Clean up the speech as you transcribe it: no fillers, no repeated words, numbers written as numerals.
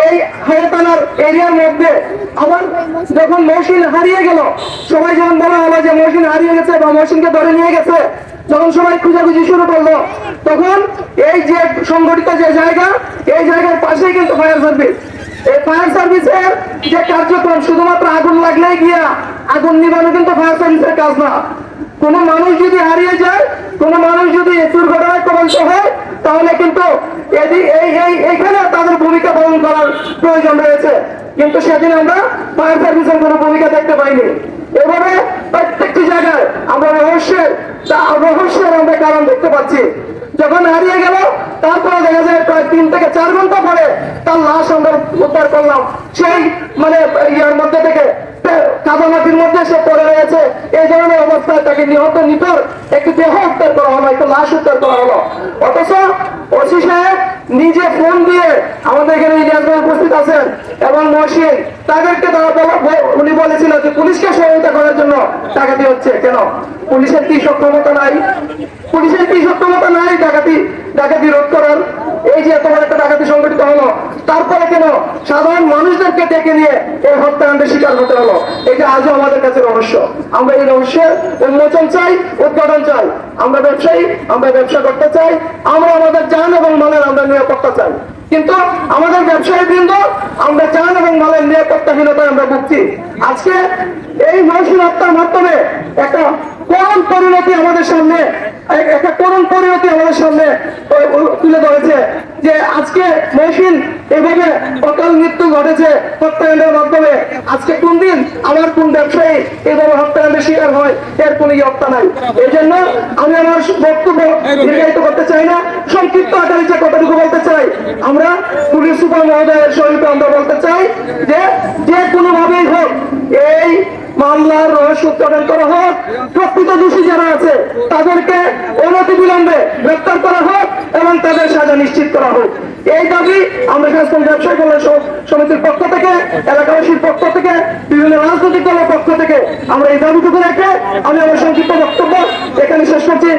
এই হায়াতানার এরিয়ার মধ্যে আবার যখন মহসিন হারিয়ে গেল, সবাই যখন বলা হলো যে মহসিন হারিয়ে গেছে বা মহসিনকে ধরে নিয়ে গেছে, যখন সবাই খুঁজাখুঁজি শুরু করলো, তখন এই যে সংগঠিত যে জায়গা, এই জায়গার পাশেই কিন্তু ফায়ার সার্ভিস। এই ফায়ার সার্ভিসের যে কার্যক্রম, শুধুমাত্র আগুন লাগলেই গিয়া আগুন নিবানো কিন্তু ফায়ার সার্ভিসের কাজ না। কোন মানুষ যদি হারিয়ে যায়, কোন মানুষ যদি দুর্ঘটনায় কবলিত হয়, তাহলে কিন্তু এইখানে তাদের ভূমিকা পালন করার প্রয়োজন রয়েছে। কিন্তু সেদিন আমরা ফায়ার সার্ভিসের কোনো ভূমিকা দেখতে পাইনি। এভাবে প্রত্যেকটি জায়গায় আমরা রহস্যের আমরা কারণ দেখতে পাচ্ছি। যখন হারিয়ে গেল, তারপরে দেখা যায় প্রায় 3 থেকে 4 ঘন্টা পরে তার লাশ আমরা উদ্ধার করলাম। সেই ইয়ার মধ্যে থেকে কাদামাটির মধ্যে সে পড়ে রয়েছে। এই ধরনের অবস্থায় তাকে নিতর একটি দেহ উদ্ধার করা হলো, একটু লাশ উদ্ধার করা হলো। অথচ ওসি সাহেব নিজে ফোন দিয়ে আমাদের এখানে ইলিয়াস ভাই উপস্থিত আছেন এবং মহসিন, তাদেরকে উনি বলেছিল যে পুলিশকে সহায়তা করার জন্য ডাকাতি হচ্ছে। কেন? পুলিশের কি সক্ষমতা নাই? পুলিশের কি সক্ষমতা নাই ডাকাতি রোধ করার? এই যে এত বড় একটা ডাকাতি সংগঠিত হলো, তারপরে কেন সাধারণ মানুষদেরকে ডেকে নিয়ে এই হত্যাকাণ্ডের শিকার হতে হলো? এটা আজও আমাদের কাছে রহস্য। আমরা এই রহস্যের উন্মোচন চাই, উদ্ঘাটন চাই। আমরা ব্যবসায়ী, আমরা ব্যবসা করতে চাই, আমরা আমাদের জান এবং মালের আমরা নিরাপত্তা চাই। কিন্তু আমাদের ব্যবসায়ী বৃন্দ, আমরা জান এবং মালের নিরাপত্তাহীনতায় আমরা ভুগছি। আজকে এই মহসিন হত্যার মাধ্যমে একটা করুণ পরিণতি আমাদের সামনে তুলে ধরেছে যে আজকে মহসিন এভাবে অকাল মৃত্যু ঘটেছে হত্যাকাণ্ডের মাধ্যমে। আজকে কোন দিন আমার কোন ব্যবসায়ী এভাবে হত্যাকাণ্ডের শিকার হয়, এর কোন হত্যা নাই। এই জন্য আমি আমার বক্তব্য দীর্ঘায়িত করতে চাই না, সংক্ষিপ্ত আকারে যে কথাটুকু বলতে চাই, আমরা পুলিশ সুপার মহোদয়ের সহিত আমরা বলতে চাই যে কোনোভাবেই হোক এই মামলার রহস্য উদ্ঘাটন করা হোক, প্রকৃত দোষী যারা আছে তাদেরকে অনতিবিলম্বে গ্রেপ্তার করা হোক এবং তাদের সাজা নিশ্চিত করা হোক। এই দাবি আমরা ব্যবসায়ী কল্যাণ সমিতির পক্ষ থেকে, এলাকাবাসীর পক্ষ থেকে, বিভিন্ন রাজনৈতিক দলের পক্ষ থেকে আমরা এই দাবিটুকু রেখে আমি আমার সংক্ষিপ্ত বক্তব্য এখানে শেষ করছি।